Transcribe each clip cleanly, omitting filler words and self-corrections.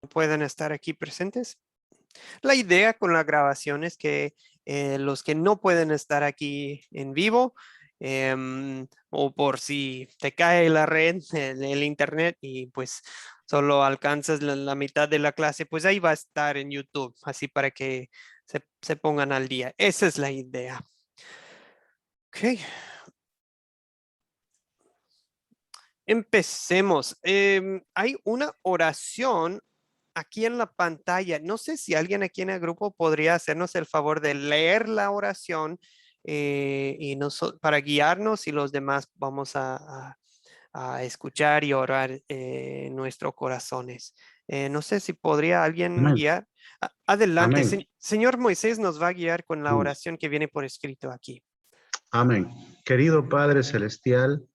pueden estar aquí presentes. La idea con la grabación es que los que no pueden estar aquí en vivo, o por si te cae la red, el internet y pues solo alcanzas la mitad de la clase, pues ahí va a estar en YouTube, así para que se pongan al día. Esa es la idea. Ok. Empecemos. Hay una oración aquí en la pantalla. No sé si alguien aquí en el grupo podría hacernos el favor de leer la oración y para guiarnos y los demás vamos a escuchar y orar en nuestros corazones. No sé si podría alguien Amén. guiar. Adelante, Amén. Señor Moisés nos va a guiar con la Mm. oración que viene por escrito aquí. Amén. Querido Padre Celestial,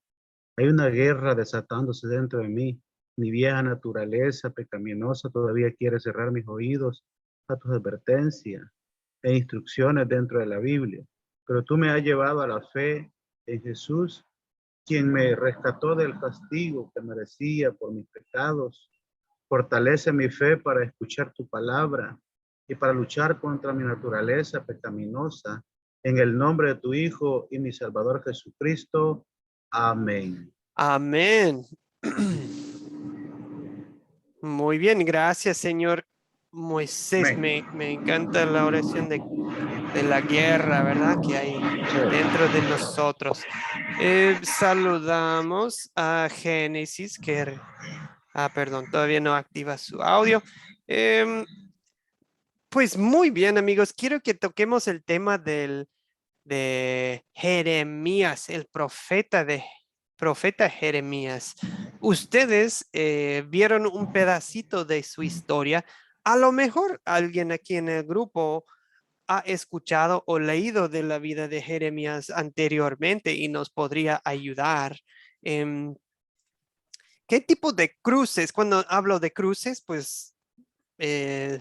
hay una guerra desatándose dentro de mí. Mi vieja naturaleza pecaminosa todavía quiere cerrar mis oídos a tus advertencias e instrucciones dentro de la Biblia. Pero tú me has llevado a la fe en Jesús, quien me rescató del castigo que merecía por mis pecados. Fortalece mi fe para escuchar tu palabra y para luchar contra mi naturaleza pecaminosa. En el nombre de tu Hijo y mi Salvador Jesucristo. Amén. Amén. Muy bien, gracias, señor Moisés. Amén. Me encanta la oración de la guerra, ¿verdad? Que hay dentro de nosotros. Saludamos a Génesis, perdón, todavía no activa su audio. Pues muy bien, amigos, quiero que toquemos el tema de Jeremías, el profeta Jeremías. Ustedes vieron un pedacito de su historia. A lo mejor alguien aquí en el grupo ha escuchado o leído de la vida de Jeremías anteriormente y nos podría ayudar. Em, ¿Qué tipo de cruces? Cuando hablo de cruces, pues eh,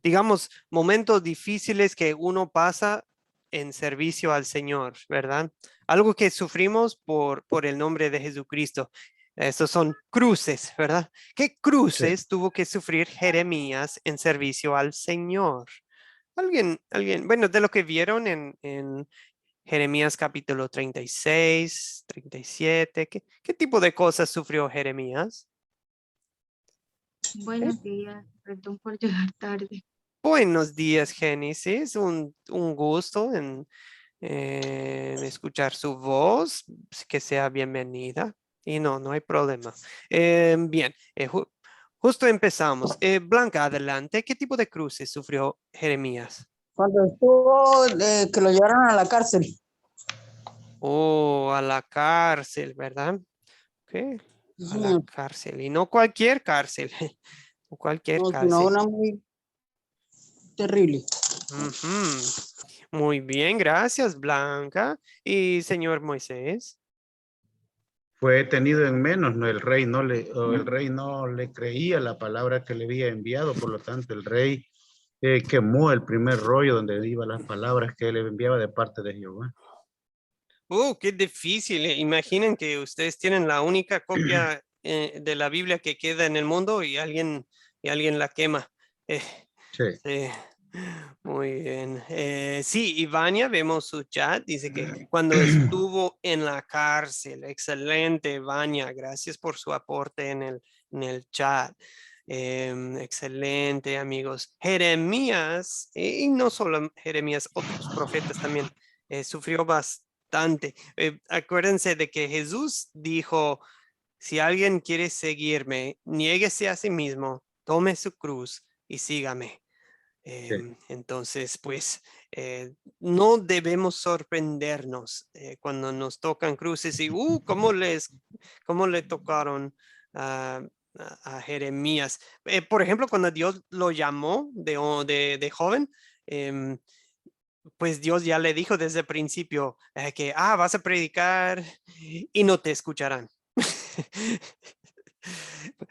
digamos, momentos difíciles que uno pasa en servicio al Señor, ¿verdad? Algo que sufrimos por el nombre de Jesucristo. Estos son cruces, ¿verdad? ¿Qué Sí. cruces tuvo que sufrir Jeremías en servicio al Señor? Bueno, de lo que vieron en Jeremías capítulo 36, 37, ¿qué tipo de cosas sufrió Jeremías? Buenos días, perdón por llegar tarde. Buenos días, Génesis. Un gusto en escuchar su voz. Que sea bienvenida. Y no hay problema. Bien, justo empezamos. Blanca, adelante. ¿Qué tipo de cruces sufrió Jeremías? Cuando estuvo, que lo llevaron a la cárcel. Oh, a la cárcel, ¿verdad? Ok, a la Ujú. cárcel. Y no cualquier cárcel. No cualquier No, sino cárcel. una muy terrible. Ujú. Muy bien, gracias, Blanca. Y señor Moisés. Fue tenido en menos, ¿no? El rey no le creía la palabra que le había enviado, por lo tanto el rey quemó el primer rollo donde iban las palabras que él le enviaba de parte de Jehová. Qué difícil. Imaginen que ustedes tienen la única copia de la Biblia que queda en el mundo y alguien la quema. Eh, Sí. sí. Muy bien. Sí, Ivania, vemos su chat. Dice que cuando estuvo en la cárcel. Excelente, Ivania. Gracias por su aporte en el chat. Excelente, amigos. Jeremías, y no solo Jeremías, otros profetas también sufrió bastante. Acuérdense de que Jesús dijo, si alguien quiere seguirme, niéguese a sí mismo, tome su cruz y sígame. Sí. Entonces, pues, no debemos sorprendernos cuando nos tocan cruces y, ¿cómo le tocaron a, a Jeremías? Por ejemplo, cuando Dios lo llamó de joven, em, pues Dios ya le dijo desde el principio que, vas a predicar y no te escucharán.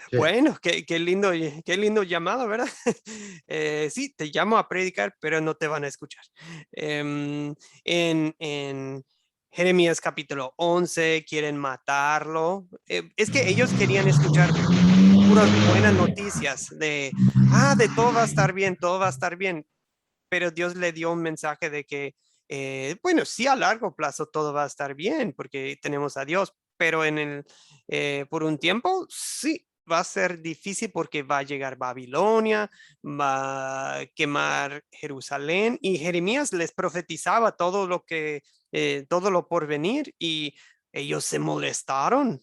Sí. Bueno, qué lindo llamado, ¿verdad? Sí, te llamo a predicar, pero no te van a escuchar. En Jeremías capítulo 11 quieren matarlo. Es que ellos querían escuchar puras buenas noticias de todo va a estar bien, todo va a estar bien. Pero Dios le dio un mensaje de que, bueno, sí, a largo plazo todo va a estar bien porque tenemos a Dios, pero por un tiempo sí va a ser difícil porque va a llegar Babilonia, va a quemar Jerusalén, y Jeremías les profetizaba todo lo por venir, y ellos se molestaron.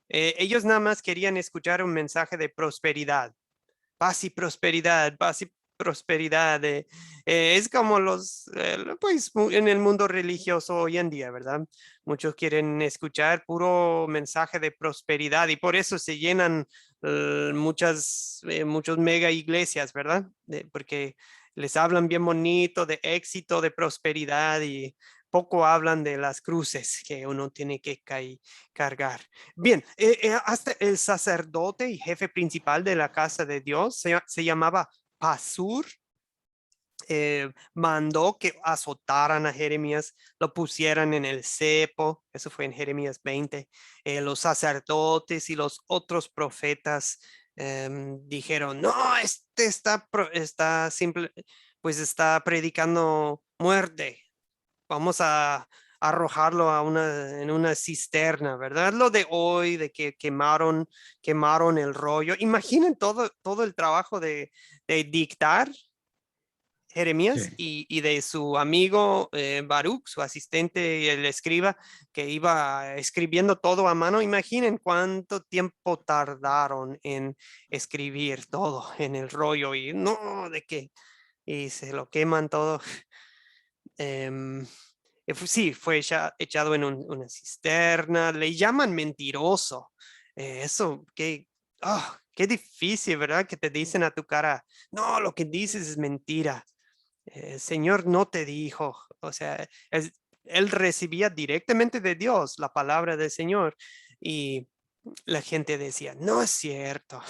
Ellos nada más querían escuchar un mensaje de prosperidad, paz y prosperidad. Es como pues en el mundo religioso hoy en día, ¿verdad? Muchos quieren escuchar puro mensaje de prosperidad, y por eso se llenan muchos mega iglesias, ¿verdad? Porque les hablan bien bonito de éxito, de prosperidad, y poco hablan de las cruces que uno tiene que cargar. Bien, hasta el sacerdote y jefe principal de la casa de Dios se llamaba Pasur. Mandó que azotaran a Jeremías, lo pusieran en el cepo. Eso fue en Jeremías 20. Los sacerdotes y los otros profetas dijeron, no, este está simple, pues está predicando muerte. Vamos a arrojarlo en una cisterna, ¿verdad? Lo de hoy, de que quemaron el rollo. Imaginen todo el trabajo de dictar Jeremías, Sí. y de su amigo Baruch, su asistente y el escriba, que iba escribiendo todo a mano. Imaginen cuánto tiempo tardaron en escribir todo en el rollo, y no, de que, y se lo queman todo. Em, sí, fue echado en una cisterna. Le llaman mentiroso. Eso, qué difícil, ¿verdad? Que te dicen a tu cara, no, lo que dices es mentira. El Señor no te dijo. O sea, él recibía directamente de Dios la palabra del Señor, y la gente decía, no es cierto.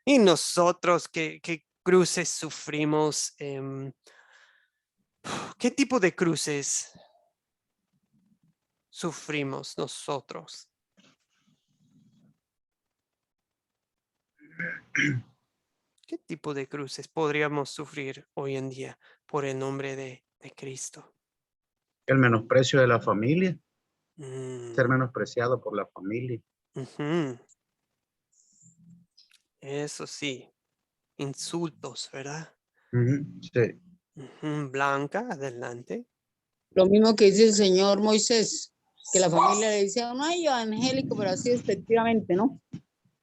Y nosotros, ¿qué cruces sufrimos? ¿Qué tipo de cruces sufrimos nosotros? ¿Qué tipo de cruces podríamos sufrir hoy en día por el nombre de Cristo? El menosprecio de la familia, ser Mm, menospreciado por la familia. ujú. Eso sí, insultos, ¿verdad? Ujú, sí, Ujú. Blanca, adelante. Lo mismo que dice el señor Moisés, que la familia le dice, no hay evangélico, pero así despectivamente, ¿no?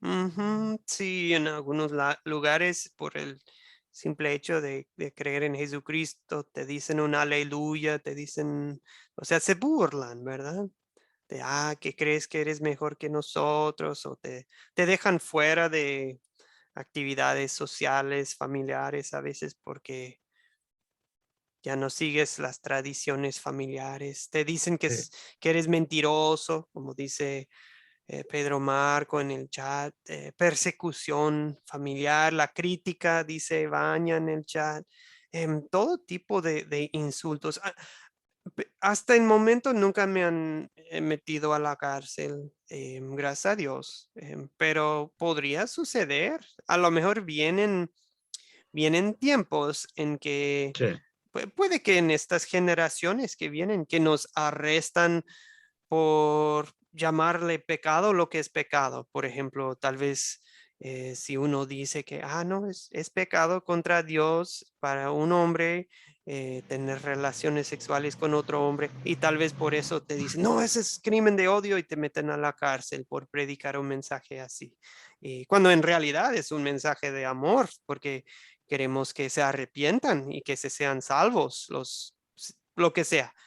Ujú. Sí, en algunos lugares, por el simple hecho de creer en Jesucristo, te dicen un aleluya, te dicen, o sea, se burlan, ¿verdad? Que crees que eres mejor que nosotros, o te dejan fuera de actividades sociales, familiares, a veces porque ya no sigues las tradiciones familiares. Te dicen sí, que eres mentiroso, como dice Pedro Marco en el chat. Persecución familiar, la crítica, dice Baña en el chat. Todo tipo de insultos. Hasta el momento nunca me han metido a la cárcel, gracias a Dios, pero podría suceder. A lo mejor vienen tiempos en que sí, puede que en estas generaciones que vienen, que nos arrestan por llamarle pecado lo que es pecado. Por ejemplo, tal vez si uno dice que, no, es pecado contra Dios para un hombre tener relaciones sexuales con otro hombre, y tal vez por eso te dicen, no, ese es crimen de odio, y te meten a la cárcel por predicar un mensaje así. Y cuando en realidad es un mensaje de amor, porque queremos que se arrepientan y que se sean salvos, lo que sea, sí.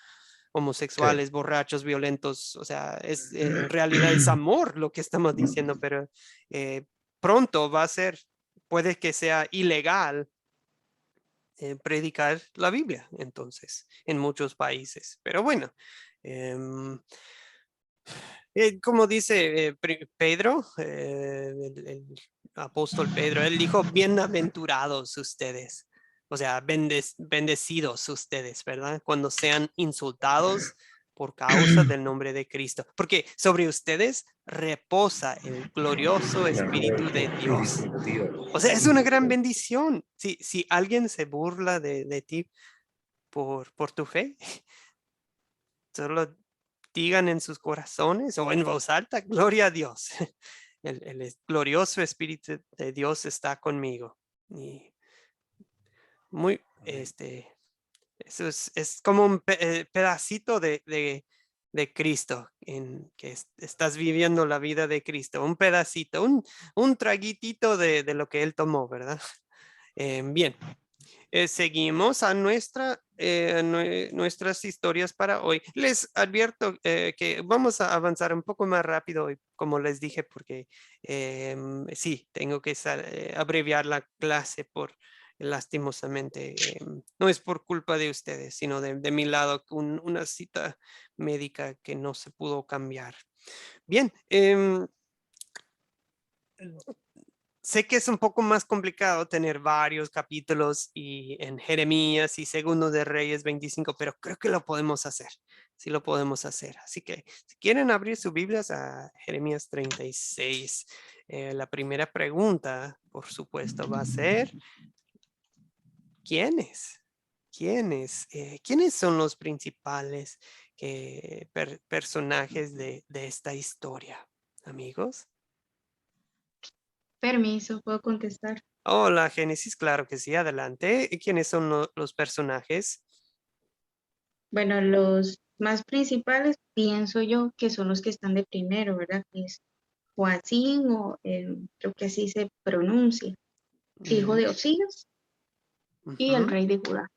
homosexuales, borrachos, violentos. O sea, en realidad es amor lo que estamos diciendo, pero pronto puede que sea ilegal predicar la Biblia, entonces, en muchos países. Pero bueno, em, como dice Pedro, el apóstol Pedro, él dijo, bienaventurados ustedes, o sea, bendecidos ustedes, ¿verdad? Cuando sean insultados por causa del nombre de Cristo, porque sobre ustedes reposa el glorioso Espíritu de Dios. O sea, es una gran bendición. Si alguien se burla de ti por tu fe, solo digan en sus corazones o en voz alta, gloria a Dios. El glorioso Espíritu de Dios está conmigo. Y muy, eso es como un pedacito de Cristo, en que estás viviendo la vida de Cristo, un pedacito, un traguitito de lo que Él tomó, ¿verdad? Bien. Seguimos a nuestras historias para hoy. Les advierto que vamos a avanzar un poco más rápido hoy, como les dije, porque sí, tengo que abreviar la clase lastimosamente. No es por culpa de ustedes, sino de mi lado, una cita médica que no se pudo cambiar. Bien. Sé que es un poco más complicado tener varios capítulos y en Jeremías y Segundo de Reyes 25, pero creo que lo podemos hacer. Sí lo podemos hacer. Así que si quieren abrir sus Biblias a Jeremías 36, la primera pregunta, por supuesto, va a ser, ¿quiénes? ¿Quiénes? ¿Quiénes son los principales personajes de esta historia, amigos? Permiso, puedo contestar. Hola, Génesis, claro que sí, adelante. ¿Quiénes son los personajes? Bueno, los más principales pienso yo que son los que están de primero, ¿verdad? Que es Joacim, o creo que así se pronuncia, hijo de Osías y el Ujú. rey de Judá.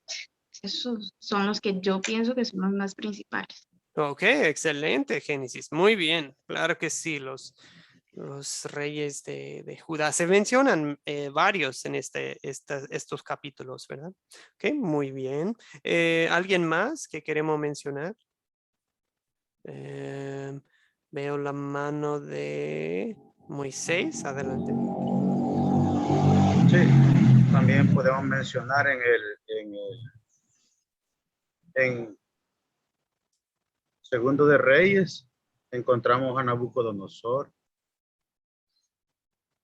Esos son los que yo pienso que son los más principales. Ok, excelente, Génesis. Muy bien, claro que sí, los reyes de Judá. Se mencionan varios en estos capítulos, ¿verdad? Ok, muy bien. ¿Alguien más que queremos mencionar? Veo la mano de Moisés, adelante. Sí, también podemos mencionar en Segundo de Reyes, encontramos a Nabucodonosor,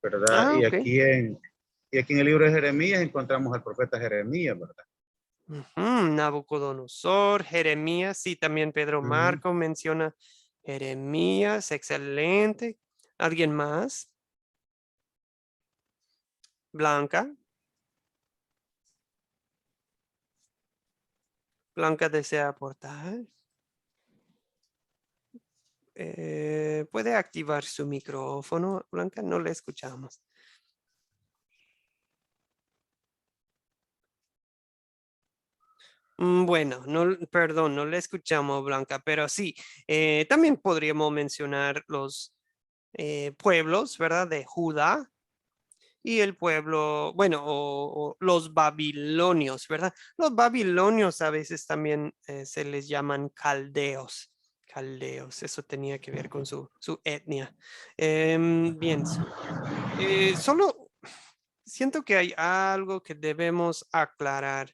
¿verdad? Ah, ok. Y aquí en el libro de Jeremías encontramos al profeta Jeremías, ¿verdad? Ujú, Nabucodonosor, Jeremías, sí, también Pedro Ujú. Marco menciona Jeremías, excelente. ¿Alguien más? Blanca. Blanca desea aportar. ¿Puede activar su micrófono, Blanca? No le escuchamos. Bueno, no, perdón, no le escuchamos, Blanca, pero sí, también podríamos mencionar los pueblos, ¿verdad? De Judá y el pueblo, bueno, o los babilonios, ¿verdad? Los babilonios a veces también se les llaman caldeos. Caldeos, eso tenía que ver con su etnia. Bien, solo siento que hay algo que debemos aclarar.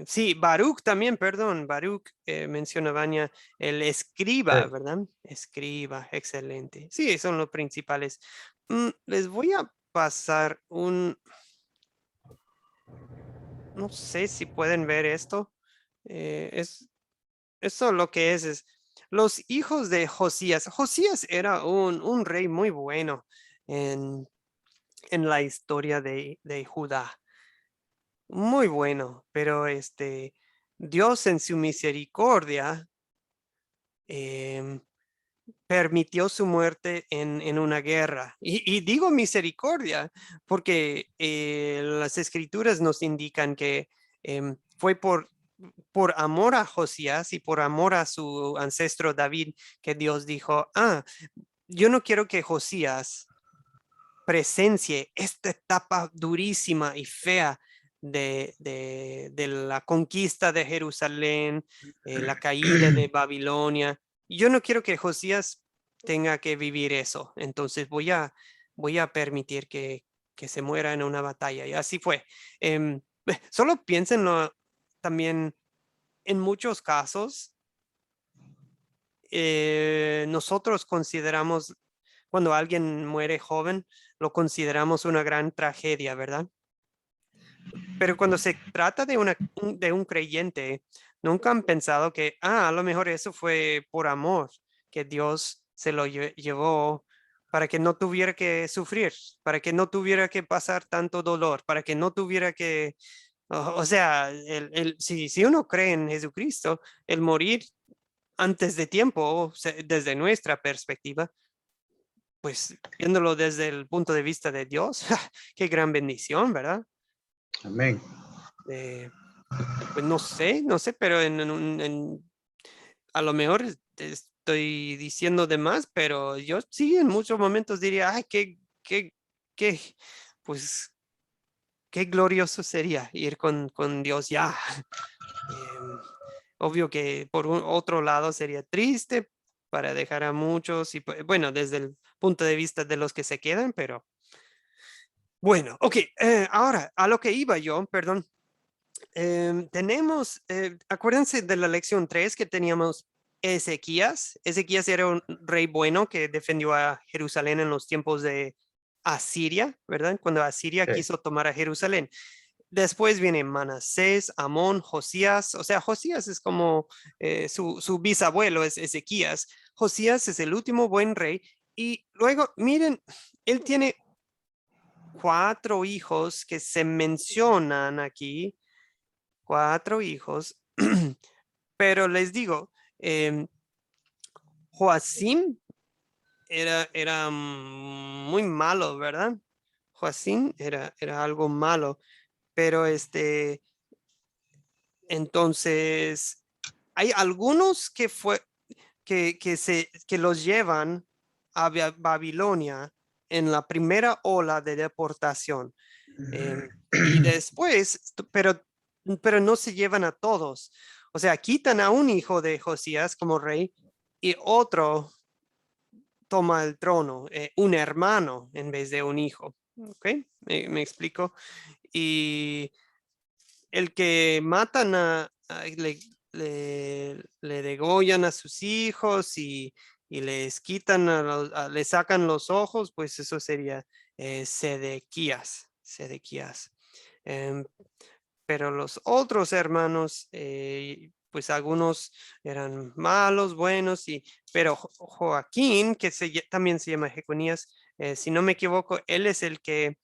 Sí, Baruch también, perdón, Baruch menciona Vania, el escriba, Sí. ¿verdad? Escriba, excelente. Sí, son los principales. Les voy a pasar no sé si pueden ver esto. Eso lo que es los hijos de Josías. Josías era un rey muy bueno en, en la historia de Judá. Muy bueno, pero Dios en su misericordia em, permitió su muerte en una guerra. Y digo misericordia porque las escrituras nos indican que fue por amor a Josías y por amor a su ancestro David que Dios dijo, yo no quiero que Josías presencie esta etapa durísima y fea de la conquista de Jerusalén, la caída de Babilonia. Yo no quiero que Josías tenga que vivir eso. Entonces voy a permitir que se muera en una batalla. Y así fue. Solo piénsenlo también en muchos casos. nosotros consideramos, cuando alguien muere joven, lo consideramos una gran tragedia, ¿verdad? Pero cuando se trata de un creyente, nunca han pensado que, a lo mejor eso fue por amor, que Dios se lo llevó para que no tuviera que sufrir, para que no tuviera que pasar tanto dolor, para que no tuviera que, o sea, si uno cree en Jesucristo, el morir antes de tiempo, desde nuestra perspectiva, pues viéndolo desde el punto de vista de Dios, qué gran bendición, ¿verdad? Amén. Pues no sé, pero a lo mejor estoy diciendo de más, pero yo sí en muchos momentos diría, ay, pues qué glorioso sería ir con Dios ya. Obvio que por otro lado sería triste para dejar a muchos y bueno, desde el punto de vista de los que se quedan, pero bueno, ok, ahora a lo que iba yo, perdón. Tenemos, acuérdense de la lección 3 que teníamos Ezequías. Ezequías era un rey bueno que defendió a Jerusalén en los tiempos de Asiria, ¿verdad? Cuando Asiria Sí. quiso tomar a Jerusalén. Después viene Manasés, Amón, Josías. O sea, Josías es como su bisabuelo, es Ezequías. Josías es el último buen rey. Y luego, miren, él tiene 4 hijos que se mencionan aquí. 4 hijos, pero les digo, Joacim era muy malo, ¿verdad? Joacim era algo malo, pero entonces hay algunos que los llevan a Babilonia en la primera ola de deportación. Y después, pero no se llevan a todos. O sea, quitan a un hijo de Josías como rey y otro toma el trono, un hermano en vez de un hijo. ¿Ok? ¿Me explico? Y el que matan le degollan a sus hijos y les quitan, les sacan los ojos, pues eso sería Sedequías. Em, pero los otros hermanos, pues algunos eran malos, buenos, pero Joaquín, que también se llama Jeconías, si no me equivoco, él es el que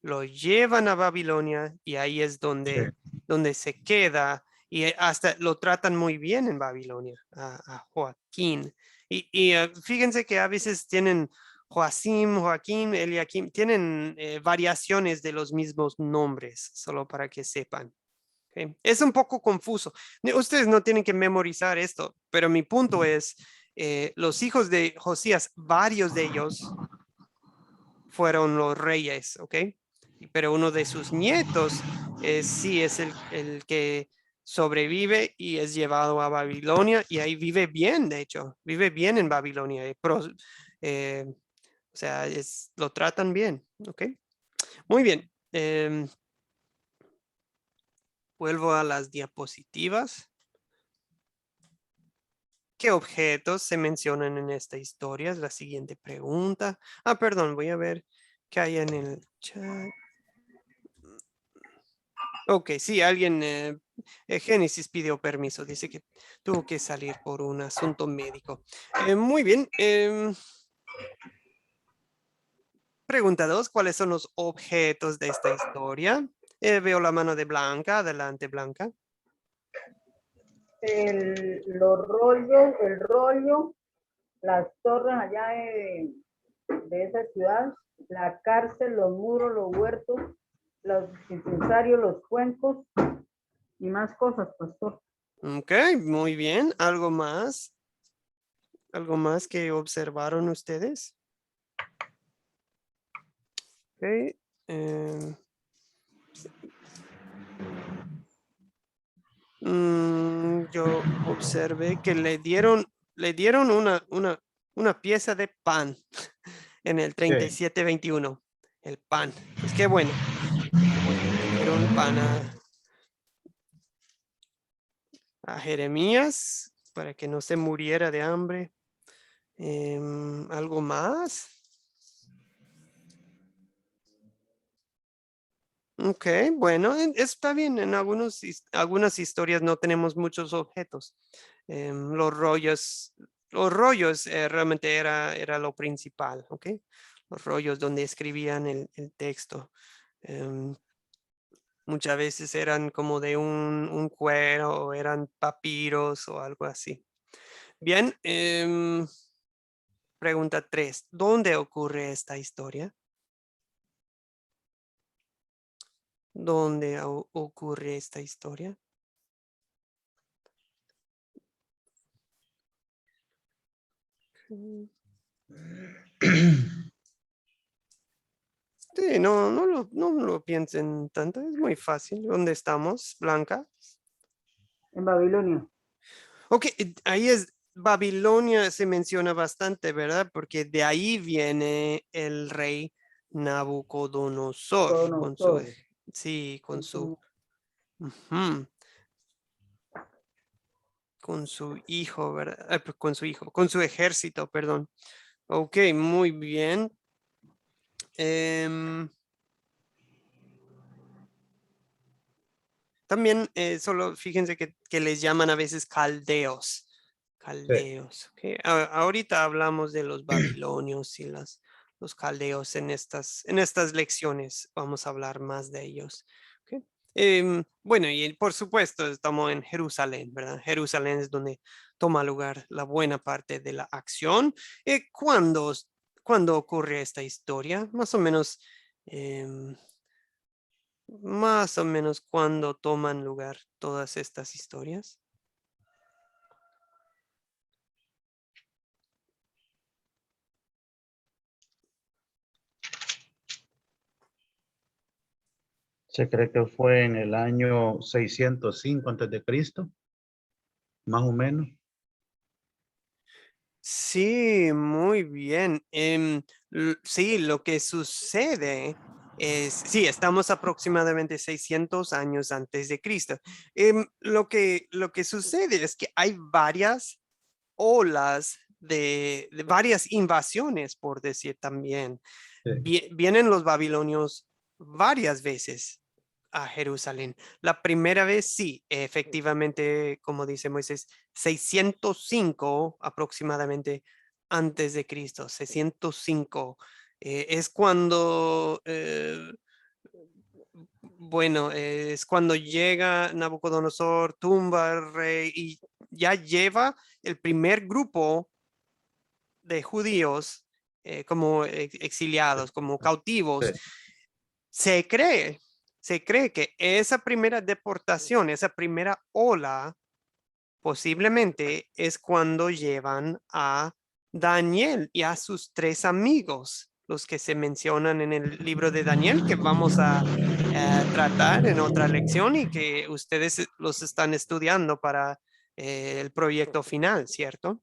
lo llevan a Babilonia y ahí es donde se queda y hasta lo tratan muy bien en Babilonia, a Joaquín. Y fíjense que a veces tienen Joaquín, Eliakim, tienen variaciones de los mismos nombres, solo para que sepan. ¿Okay? Es un poco confuso. Ustedes no tienen que memorizar esto, pero mi punto es, los hijos de Josías, varios de ellos fueron los reyes, ¿ok? Pero uno de sus nietos sí es el que sobrevive y es llevado a Babilonia y ahí vive bien, de hecho, vive bien en Babilonia. O sea, lo tratan bien, ¿ok? Muy bien. Vuelvo a las diapositivas. ¿Qué objetos se mencionan en esta historia? Es la siguiente pregunta. Perdón, voy a ver qué hay en el chat. Ok, sí, alguien, Génesis pidió permiso, dice que tuvo que salir por un asunto médico. Muy bien. Pregunta 2, ¿cuáles son los objetos de esta historia? Veo la mano de Blanca, adelante Blanca. El rollo, las torres allá de esa ciudad, la cárcel, los muros, los huertos, los incensarios, los cuencos y más cosas, pastor. Ok, muy bien. ¿Algo más? ¿Algo más que observaron ustedes? Ok. Yo observé que le dieron una pieza de pan en el 37-21. El pan. Pues qué bueno. Qué bueno. Le dieron pan a Jeremías. para que no se muriera de hambre. ¿Algo más? Ok, bueno, está bien. En algunas historias no tenemos muchos objetos. Los rollos realmente era lo principal, ¿ok? Los rollos donde escribían el texto. Em, Muchas veces eran como de un cuero o eran papiros o algo así. Bien, pregunta 3. ¿Dónde ocurre esta historia? ¿Dónde ocurre esta historia? Sí, no lo piensen tanto, es muy fácil. ¿Dónde estamos, Blanca? En Babilonia. Ok, ahí es Babilonia, se menciona bastante, ¿verdad? Porque de ahí viene el rey Nabucodonosor con su, Nabucodonosor. sí, Con su- ujú, con su hijo, ¿verdad? Pues, con su hijo, con su ejército, perdón. Ok, muy bien. Em, También solo fíjense que les llaman a veces caldeos. Sí. Caldeos. Ok. Ahorita hablamos de los babilonios y los caldeos en estas lecciones. Vamos a hablar más de ellos. Ok. Bueno, y por supuesto estamos en Jerusalén, ¿verdad? Jerusalén es donde toma lugar la buena parte de la acción. ¿Cuándo ocurre esta historia? Em, más o menos cuándo toman lugar todas estas historias. Se cree que fue en el año 605 antes de Cristo, más o menos. Sí, muy bien. Sí, lo que sucede es, sí, estamos aproximadamente 600 años antes de Cristo. Lo que sucede es que hay varias olas de varias invasiones, por decir también. Sí. Vienen los babilonios varias veces a Jerusalén. La primera vez sí, efectivamente, como dice Moisés, 605 aproximadamente antes de Cristo, 605. Es cuando, bueno, es cuando llega Nabucodonosor, tumba al rey y ya lleva el primer grupo de judíos como exiliados, como Sí. cautivos. Se cree, se cree que esa primera deportación, esa primera ola, posiblemente es cuando llevan a Daniel y a sus 3 amigos, los que se mencionan en el libro de Daniel, que vamos a tratar en otra lección y que ustedes los están estudiando para el proyecto final, ¿cierto?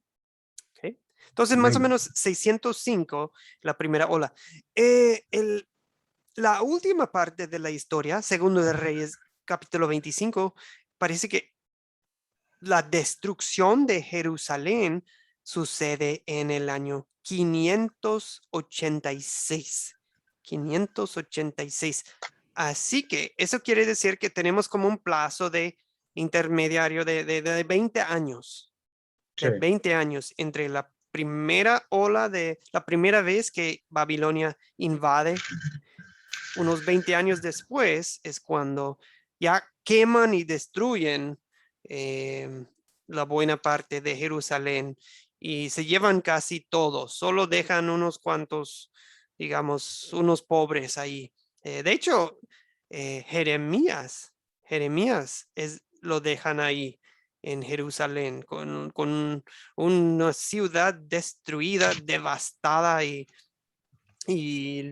Ok. Entonces, más o Amén. menos 605, la primera ola. Eh, el, la última parte de la historia, Segundo de Reyes, capítulo 25, parece que la destrucción de Jerusalén sucede en el año 586. 586. Así que eso quiere decir que tenemos como un plazo de intermediario de 20 años, Sí. de 20 años entre la primera ola la primera vez que Babilonia invade. Unos 20 años después es cuando ya queman y destruyen la buena parte de Jerusalén y se llevan casi todo, solo dejan unos cuantos, digamos, unos pobres ahí. De hecho, Jeremías lo dejan ahí en Jerusalén con una ciudad destruida, devastada y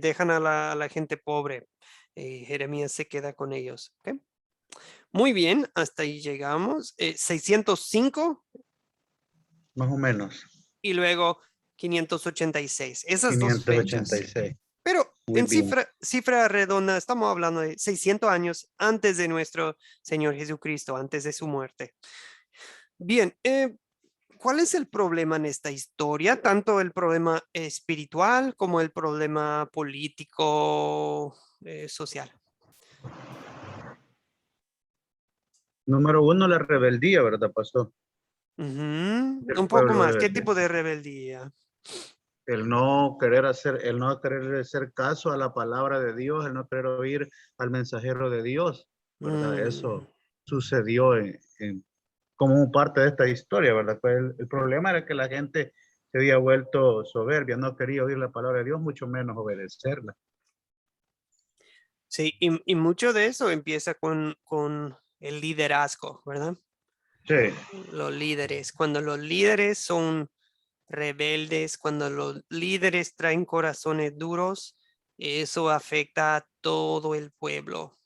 dejan a la gente pobre. Jeremías se queda con ellos. ¿Ok? Muy bien, hasta ahí llegamos. 605 Más o menos. y luego 586. Esas dos fechas. 586. Pero Muy en bien. cifra redonda, estamos hablando de 600 años antes de nuestro Señor Jesucristo, antes de su muerte. Bien, ¿Cuál es el problema en esta historia? Tanto el problema espiritual como el problema político, social. Número uno, la rebeldía, ¿verdad, pastor? Ujú. Del Un poco pueblo más. ¿Qué rebelde. tipo de rebeldía? El no querer hacer caso a la palabra de Dios, el no querer oír al mensajero de Dios, ¿verdad? Mm, Eso sucedió como parte de esta historia, ¿verdad? Pues el problema era que la gente se había vuelto soberbia, no quería oír la palabra de Dios, mucho menos obedecerla. sí, y mucho de eso empieza con el liderazgo, ¿verdad? Sí, Los líderes. Cuando los líderes son rebeldes, cuando los líderes traen corazones duros, eso afecta a todo el pueblo.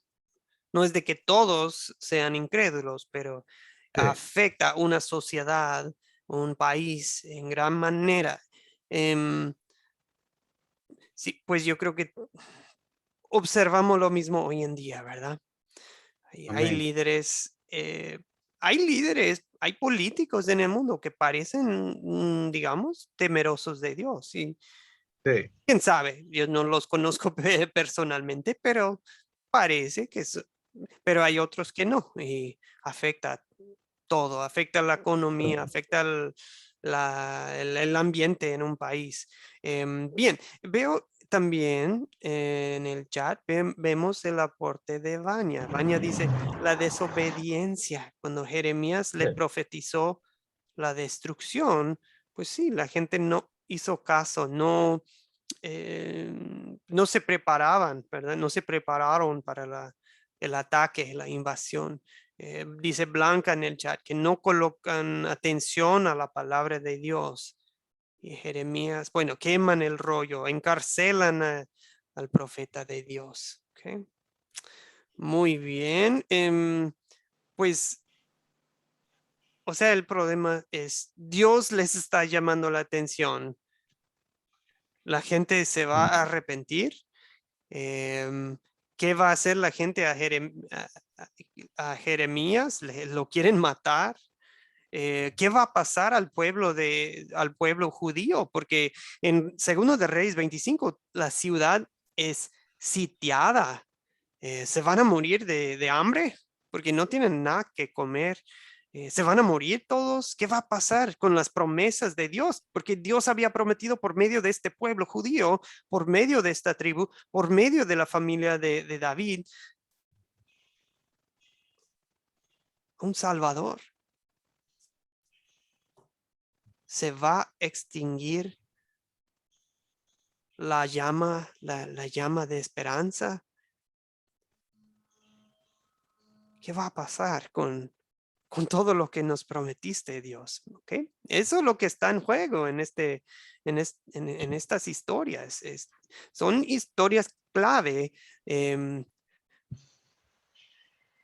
No es de que todos sean incrédulos, pero sí, afecta a una sociedad, un país en gran manera. Em, sí, pues yo creo que observamos lo mismo hoy en día, ¿verdad? Hay amén. líderes, hay políticos en el mundo que parecen, digamos, temerosos de Dios. Y Sí, quién sabe, yo no los conozco personalmente, pero parece que pero hay otros que no, y afecta todo, afecta la economía, afecta el ambiente en un país. Bien, veo también en el chat, vemos el aporte de Vania. Vania dice, la desobediencia, cuando Jeremías sí, le profetizó la destrucción, pues sí, la gente no hizo caso, no se preparaban, ¿verdad? No se prepararon para el ataque, la invasión. Dice Blanca en el chat que no colocan atención a la palabra de Dios. Y Jeremías, bueno, queman el rollo, encarcelan al profeta de Dios. ¿Ok? Muy bien. Pues, o sea, el problema es, Dios les está llamando la atención. La gente se va a arrepentir. Em, ¿Qué va a hacer la gente a Jeremías? ¿Lo quieren matar? ¿Qué va a pasar al pueblo judío? Porque en Segundo de Reyes 25 la ciudad es sitiada. ¿Se van a morir de hambre? Porque no tienen nada que comer. ¿Se van a morir todos? ¿Qué va a pasar con las promesas de Dios? Porque Dios había prometido por medio de este pueblo judío, por medio de esta tribu, por medio de la familia de David, un Salvador. Se va a extinguir la llama de esperanza. ¿Qué va a pasar con todo lo que nos prometiste, Dios? ¿Okay? Eso es lo que está en juego en estas historias. Son historias clave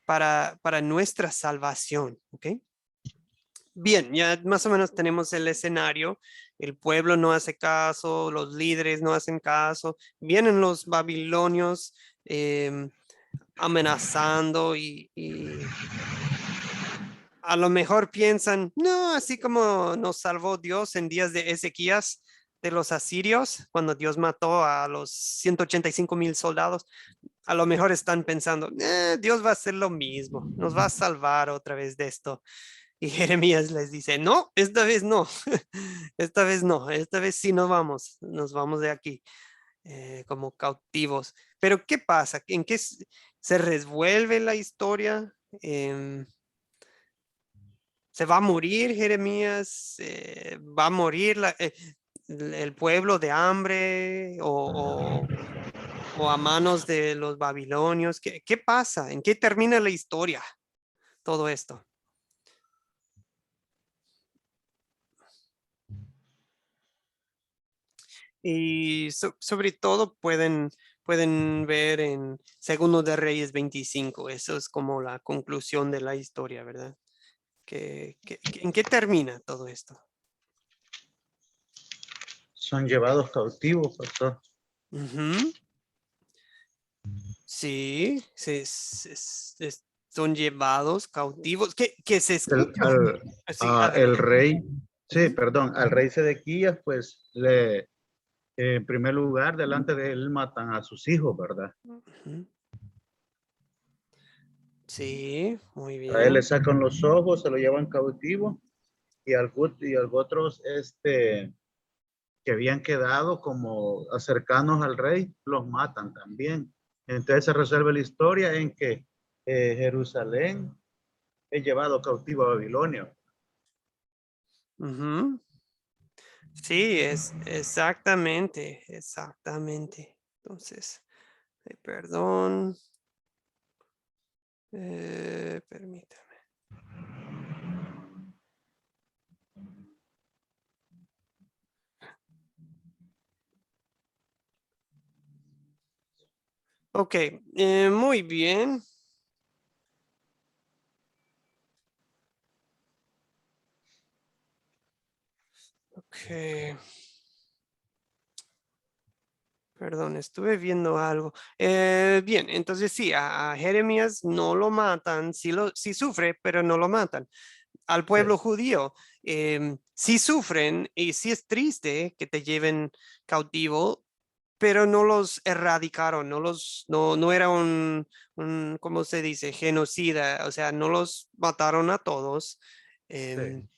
para nuestra salvación. ¿Okay? Bien, ya más o menos tenemos el escenario. El pueblo no hace caso, los líderes no hacen caso. Vienen los babilonios amenazando y a lo mejor piensan, no, así como nos salvó Dios en días de Ezequías de los asirios, cuando Dios mató a los 185,000 soldados, a lo mejor están pensando, Dios va a hacer lo mismo, nos va a salvar otra vez de esto. Y Jeremías les dice, no, esta vez no, esta vez no, esta vez sí nos vamos de aquí como cautivos. Pero ¿qué pasa? ¿En qué se revuelve la historia? ¿Se va a morir Jeremías? ¿Va a morir el pueblo de hambre o a manos de los babilonios? ¿Qué pasa? ¿En qué termina la historia? Todo esto. Y sobre todo pueden ver en Segundo de Reyes 25. Eso es como la conclusión de la historia, ¿verdad? ¿En qué termina todo esto? son llevados cautivos, pastor. Ujú. Sí, son llevados cautivos. ¿Qué se El, escucha? al- Sí, el adelante. rey Sí, perdón, al rey Sedequías, pues, en primer lugar, delante de él matan a sus hijos, ¿verdad? Ujú. Sí, muy A él le bien. sacan los ojos, se lo llevan cautivo, y a otros, que habían quedado como cercanos al rey, los matan también. Entonces se resuelve la historia en que Jerusalén es llevado cautivo a Babilonia. Ujú. Sí, es exactamente, exactamente. Entonces, perdón, permítame. Ok, muy bien. Ok. Perdón, estuve viendo algo. Bien, entonces sí, a Jeremías no lo matan, sí sufre, pero no lo matan. Al pueblo Sí, judío, sí sufren y sí es triste que te lleven cautivo, pero no los erradicaron, no era ¿cómo se dice? Genocida, o sea, no los mataron a todos. Em, sí,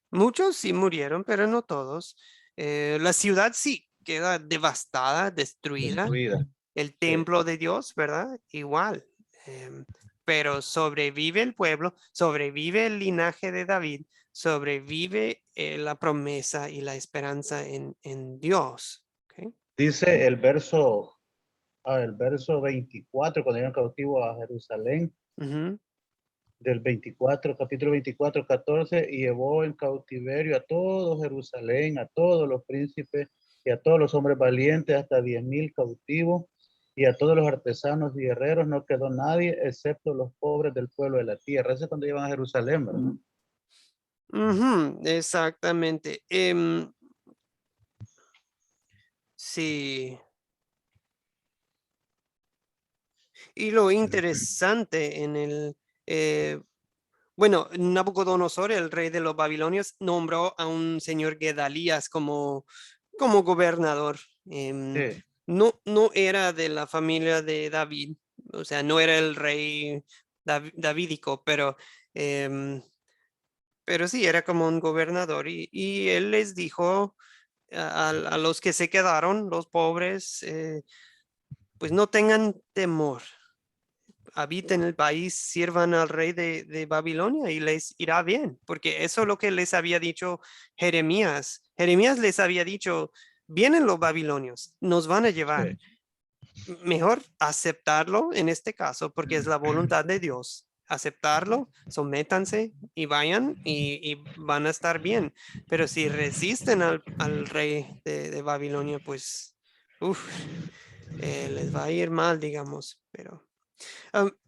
Muchos sí murieron, pero no todos. La ciudad sí queda devastada, destruida. destruida. El Sí. templo de Dios, ¿verdad? Igual. Em, pero sobrevive el pueblo, sobrevive el linaje de David, sobrevive la promesa y la esperanza en Dios. ¿Ok? Dice el verso 24, cuando iban cautivo a Jerusalén, Ujú. del 24, capítulo 24, 14, y llevó en cautiverio a todo Jerusalén, a todos los príncipes y a todos los hombres valientes, hasta 10,000 cautivos, y a todos los artesanos y guerreros, no quedó nadie, excepto los pobres del pueblo de la tierra. Eso es cuando iban a Jerusalén, ¿verdad? Ujú, exactamente. Sí. Y lo interesante eh, bueno, Nabucodonosor, el rey de los babilonios, nombró a un señor Gedalías como gobernador. Sí, No era de la familia de David, o sea, no era el rey davídico, em, pero sí era como un gobernador y él les dijo a los que se quedaron, los pobres, pues no tengan temor, habiten el país, sirvan al rey de Babilonia y les irá bien, porque eso es lo que les había dicho Jeremías. Jeremías les había dicho, vienen los babilonios, nos van a llevar. sí, Mejor aceptarlo en este caso, porque es la voluntad de Dios. Aceptarlo, sométanse y vayan y van a estar bien. Pero si resisten al rey de Babilonia, pues uf, les va a ir mal, digamos. Pero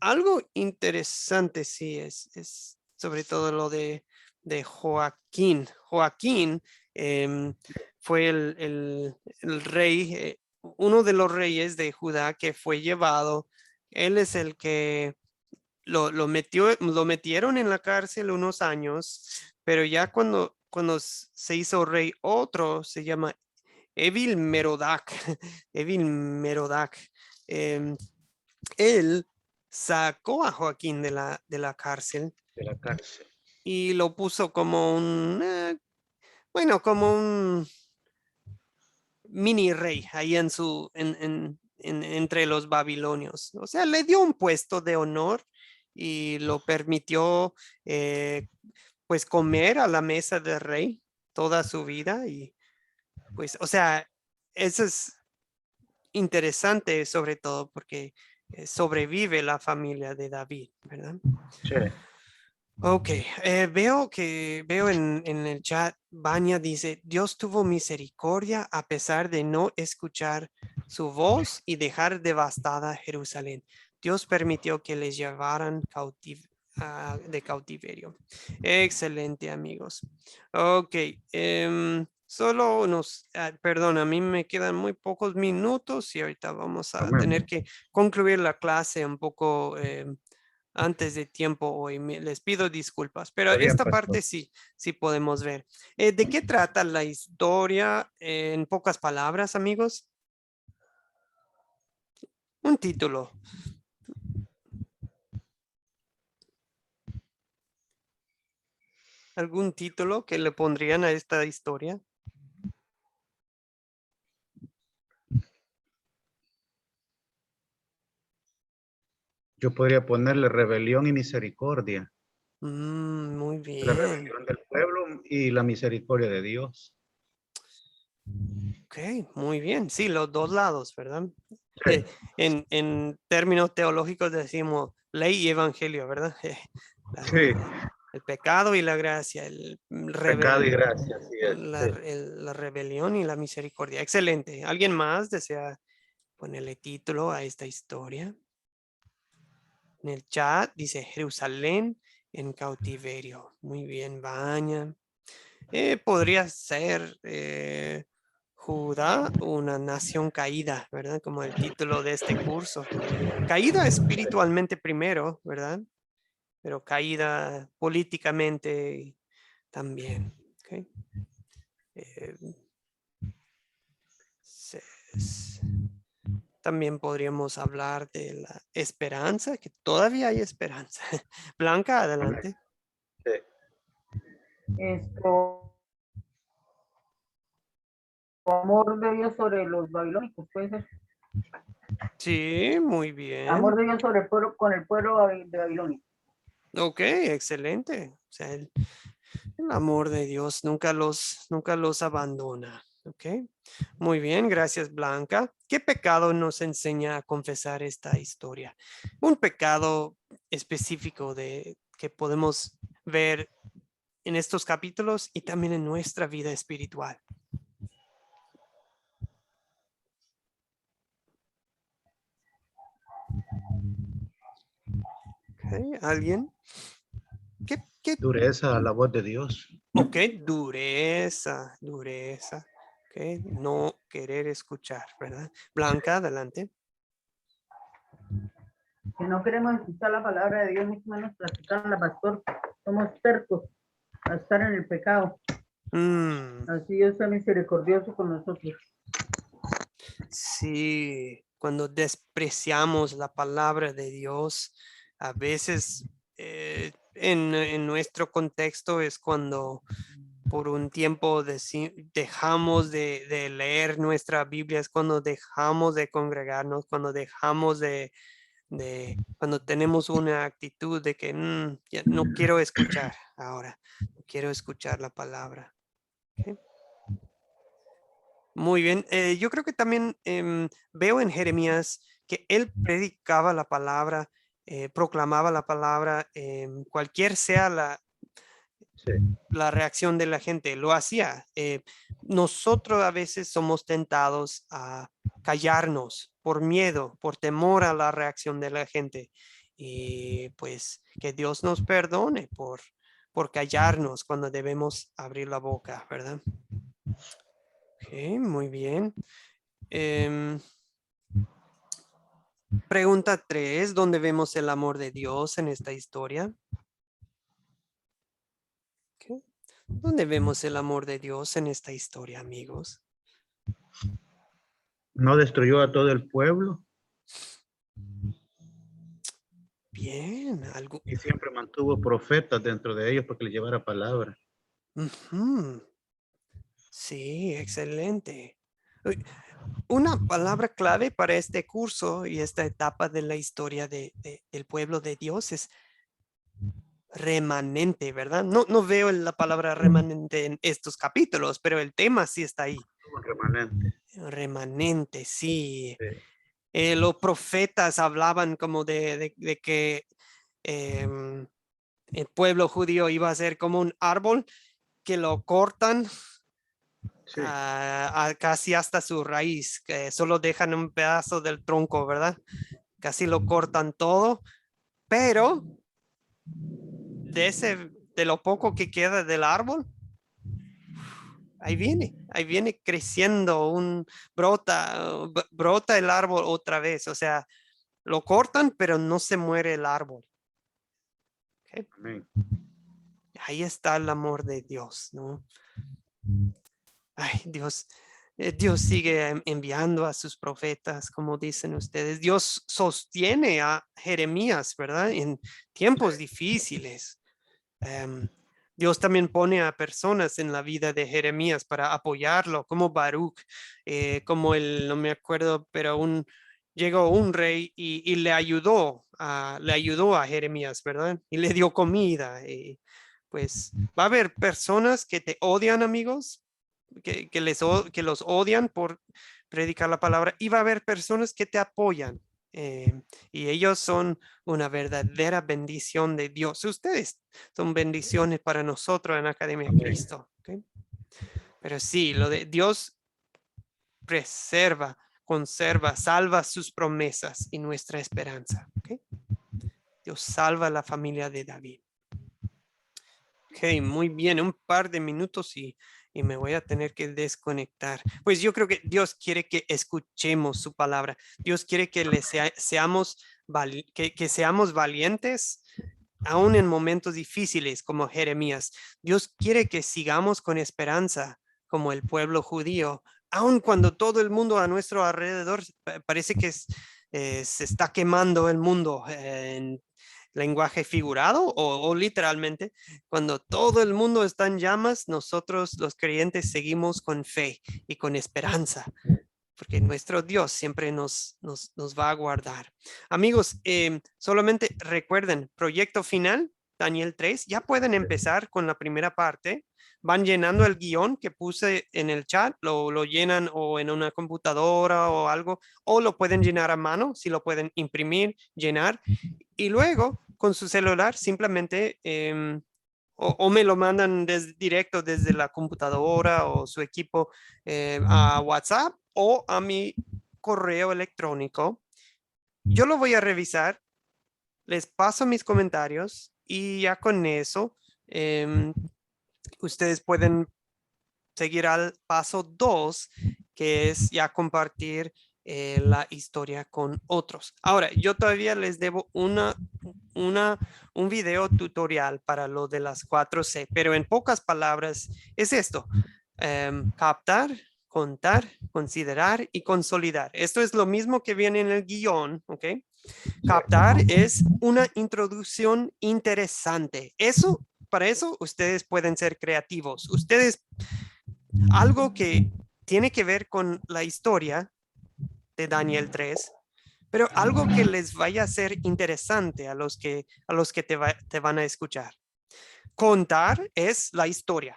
algo interesante sí es sobre todo lo de Joaquín. Joaquín em, fue el rey, uno de los reyes de Judá que fue llevado. Él es el que lo metieron en la cárcel unos años, pero ya cuando se hizo rey otro, se llama Evil Merodach. Evil Merodach. em, Él sacó a Joaquín de la cárcel de la cárcel. y lo puso como bueno, como un mini rey ahí entre los babilonios. O sea, le dio un puesto de honor y lo permitió pues comer a la mesa del rey toda su vida y pues, o sea, eso es interesante sobre todo porque sobrevive la familia de David, ¿verdad? Sí, Ok, veo en el chat, Vania dice, Dios tuvo misericordia a pesar de no escuchar su voz y dejar devastada Jerusalén. Dios permitió que les llevaran de cautiverio. Excelente, amigos. Ok, perdón, a mí me quedan muy pocos minutos y ahorita vamos a tener amén. que concluir la clase un poco antes de tiempo hoy. Les pido disculpas, pero Está bien, esta pastor. parte sí podemos ver. ¿De qué trata la historia en pocas palabras, amigos? Un título. ¿Algún título que le pondrían a esta historia? Yo podría ponerle rebelión y misericordia. Muy La bien. rebelión del pueblo y la misericordia de Dios. Ok, muy bien. Sí, los dos lados, ¿verdad? Sí, En términos teológicos decimos ley y evangelio, ¿verdad? sí, El pecado y la gracia, el pecado y gracia, así es. Sí. la rebelión y la misericordia. Excelente. ¿Alguien más desea ponerle título a esta historia? En el chat dice Jerusalén en cautiverio. Muy bien, Baña. Podría ser Judá, una nación caída, ¿verdad? Como el título de este curso. Caída espiritualmente primero, ¿verdad? Pero caída políticamente también. ¿Ok? Eh, también podríamos hablar de la esperanza, que todavía hay esperanza. Blanca, Amén. adelante. Sí. Esto, amor de Dios sobre los babilónicos, puede ser. Sí, muy bien. Amor de Dios sobre el pueblo, con el pueblo de Babilonia. Ok, excelente. O sea, el amor de Dios nunca los abandona. Ok, muy bien, gracias Blanca. ¿Qué pecado nos enseña a confesar esta historia? Un pecado específico de que podemos ver en estos capítulos y también en nuestra vida espiritual. Okay, ¿alguien? ¿Qué? Dureza a la voz de Dios. Ok, dureza. Ok, no querer escuchar, ¿verdad? Blanca, adelante. Que no queremos escuchar la palabra de Dios, mucho menos practicarla, pastor. Somos tercos a estar en el pecado. Así Dios es misericordioso con nosotros. Sí, cuando despreciamos la palabra de Dios, a veces en nuestro contexto es cuando por un tiempo dejamos de leer nuestra Biblia, es cuando dejamos de congregarnos, cuando dejamos cuando tenemos una actitud de que ya no quiero escuchar ahora, no quiero escuchar la palabra. ¿Ok? Muy bien. Yo creo que también veo en Jeremías que él predicaba la palabra, proclamaba la palabra, cualquier sea Sí. la reacción de la gente, lo hacía. Nosotros a veces somos tentados a callarnos por miedo, por temor a la reacción de la gente. Y pues que Dios nos perdone por callarnos cuando debemos abrir la boca, ¿verdad? Ok, muy bien. Pregunta 3, ¿dónde vemos el amor de Dios en esta historia? Okay. ¿Dónde vemos el amor de Dios en esta historia, amigos? No destruyó a todo el pueblo Bien, algo. y siempre mantuvo profetas dentro de ellos para que les llevara palabra. Ujú. Sí, excelente. Uy, una palabra clave para este curso y esta etapa de la historia del pueblo de Dios es remanente, ¿verdad? No veo la palabra remanente en estos capítulos, pero el tema sí está ahí. Un remanente. Remanente, sí. Sí. Los profetas hablaban como de que el pueblo judío iba a ser como un árbol que lo cortan Sí. casi hasta su raíz, que solo dejan un pedazo del tronco, ¿verdad? Casi lo cortan todo, pero de lo poco que queda del árbol, ahí viene creciendo brota el árbol otra vez, o sea, lo cortan, pero no se muere el árbol. ¿ok? Amén. Ahí está el amor de Dios, ¿no? Ay, Dios sigue enviando a sus profetas, como dicen ustedes. Dios sostiene a Jeremías, ¿verdad? En tiempos difíciles. Dios también pone a personas en la vida de Jeremías para apoyarlo, como Baruch, como no me acuerdo, pero llegó un rey y le ayudó a Jeremías, ¿verdad? Y le dio comida. Pues va a haber personas que te odian, amigos, que los odian por predicar la palabra, y va a haber personas que te apoyan. Y ellos son una verdadera bendición de Dios. Ustedes son bendiciones para nosotros en Academia Amén. Cristo. ¿Ok? Pero sí, lo de Dios preserva, conserva, salva sus promesas y nuestra esperanza. ¿Ok? Dios salva a la familia de David. Ok, muy bien, un par de minutos y me voy a tener que desconectar. Pues yo creo que Dios quiere que escuchemos su palabra. Dios quiere que que seamos valientes, aún en momentos difíciles como Jeremías. Dios quiere que sigamos con esperanza como el pueblo judío, aun cuando todo el mundo a nuestro alrededor parece que se está quemando el mundo en lenguaje figurado o literalmente. Cuando todo el mundo está en llamas, nosotros los creyentes seguimos con fe y con esperanza, porque nuestro Dios siempre nos va a guardar. Amigos, solamente recuerden, proyecto final, Daniel 3, ya pueden empezar con la primera parte. Van llenando el guión que puse en el chat, lo llenan o en una computadora o algo, o lo pueden llenar a mano, si lo pueden imprimir, llenar, y luego con su celular simplemente o me lo mandan directo desde la computadora o su equipo a WhatsApp o a mi correo electrónico. Yo lo voy a revisar, les paso mis comentarios y ya con eso ustedes pueden seguir al paso 2, que es ya compartir la historia con otros. Ahora, yo todavía les debo un video tutorial para lo de las 4C, pero en pocas palabras es esto: captar, contar, considerar y consolidar. Esto es lo mismo que viene en el guión, ¿ok? Captar es una introducción interesante. Para eso ustedes pueden ser creativos. Algo que tiene que ver con la historia de Daniel 3, pero algo que les vaya a ser interesante a los que te van a escuchar. Contar es la historia.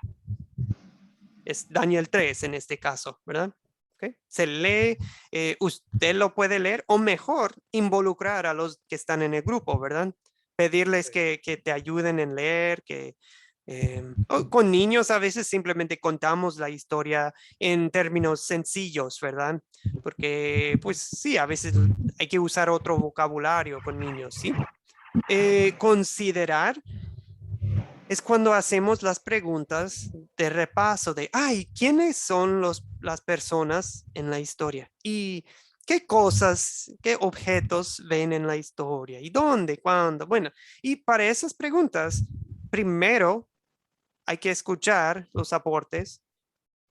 Es Daniel 3 en este caso, ¿verdad? ¿Okay? Se lee, usted lo puede leer, o mejor, involucrar a los que están en el grupo, ¿verdad? Pedirles que te ayuden en leer, con niños a veces simplemente contamos la historia en términos sencillos, ¿verdad? Porque pues sí, a veces hay que usar otro vocabulario con niños, ¿sí? Considerar es cuando hacemos las preguntas de repaso de, ay, ¿quiénes son las personas en la historia? ¿Y qué cosas, qué objetos ven en la historia? ¿Y dónde, cuándo? Bueno, y para esas preguntas, primero hay que escuchar los aportes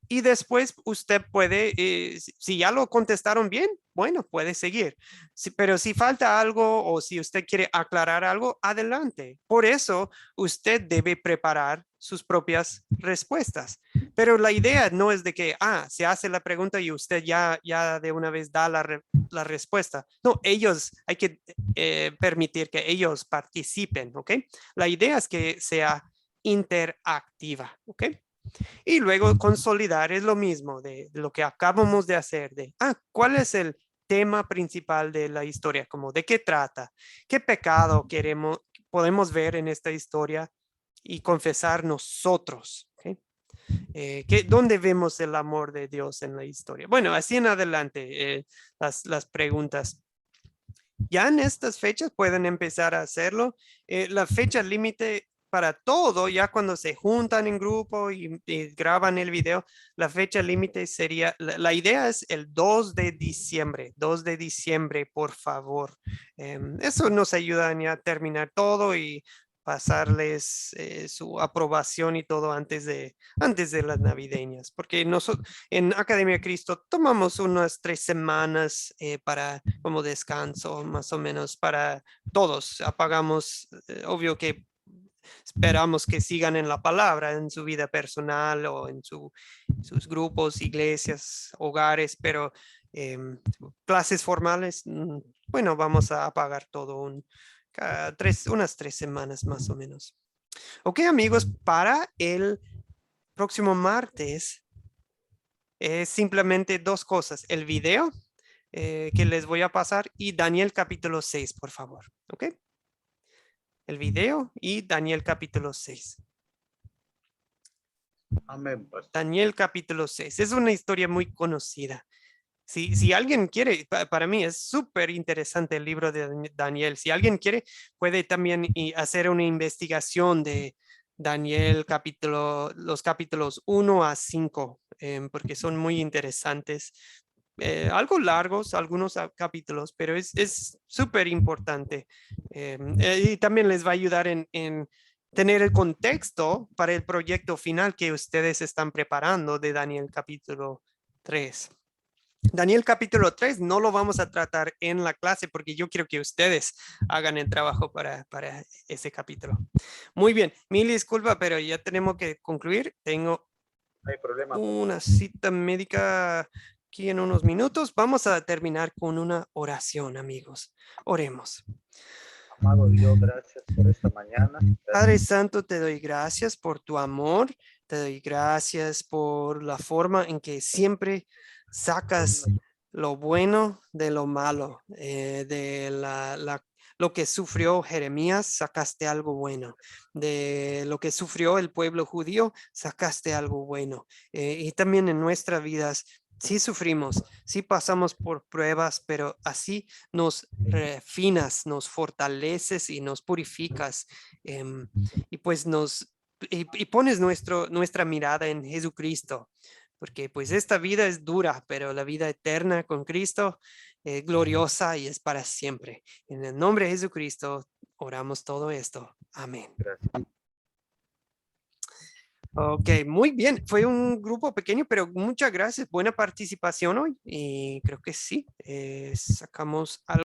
y después usted puede, si ya lo contestaron bien, bueno, puede seguir. Pero si falta algo o si usted quiere aclarar algo, adelante. Por eso usted debe preparar sus propias respuestas. Pero la idea no es de que, se hace la pregunta y usted ya de una vez da la respuesta. No, hay que permitir que ellos participen, ¿ok? La idea es que sea interactiva, ¿ok? Y luego consolidar es lo mismo de lo que acabamos de hacer, ¿cuál es el tema principal de la historia? Como de qué trata, qué pecado podemos ver en esta historia y confesar nosotros, ¿okay? ¿Dónde vemos el amor de Dios en la historia? Bueno, así en adelante, las preguntas. Ya en estas fechas pueden empezar a hacerlo. La fecha límite para todo, ya cuando se juntan en grupo y graban el video, la fecha límite sería, la idea es el 2 de diciembre, 2 de diciembre, por favor. Eso nos ayuda a terminar todo y pasarles su aprobación y todo antes de las navideñas, porque nosotros en Academia Cristo tomamos unas 3 semanas para como descanso, más o menos para todos. Apagamos, obvio que esperamos que sigan en la palabra, en su vida personal o en sus grupos, iglesias, hogares, pero clases formales, bueno, vamos a apagar todo unas 3 semanas más o menos. Ok, amigos, para el próximo martes es simplemente 2 cosas. El video que les voy a pasar y Daniel capítulo 6, por favor. Ok. El video y Daniel capítulo 6. Amén, pastor. Daniel capítulo 6. Es una historia muy conocida. Si alguien quiere, para mí es súper interesante el libro de Daniel. Si alguien quiere, puede también hacer una investigación de Daniel los capítulos 1 a 5, porque son muy interesantes. Algo largos, algunos capítulos, pero es súper importante. Y también les va a ayudar en tener el contexto para el proyecto final que ustedes están preparando de Daniel capítulo 3. Daniel capítulo 3 no lo vamos a tratar en la clase porque yo quiero que ustedes hagan el trabajo para ese capítulo. Muy bien, mil disculpas, pero ya tenemos que concluir. Tengo No hay problema. una cita médica aquí en unos minutos. Vamos a terminar con una oración, amigos. Oremos. Amado Dios, gracias por esta mañana. Padre Santo, te doy gracias por tu amor. Te doy gracias por la forma en que siempre sacas lo bueno de lo malo, de lo que sufrió Jeremías, sacaste algo bueno. De lo que sufrió el pueblo judío, sacaste algo bueno. Y también en nuestras vidas, sí sufrimos, sí pasamos por pruebas, pero así nos refinas, nos fortaleces y nos purificas. Y pues y pones nuestra mirada en Jesucristo, porque pues esta vida es dura, pero la vida eterna con Cristo es gloriosa y es para siempre. En el nombre de Jesucristo oramos todo esto. Amén. Gracias. Ok, muy bien. Fue un grupo pequeño, pero muchas gracias. Buena participación hoy y creo que sí, sacamos algo.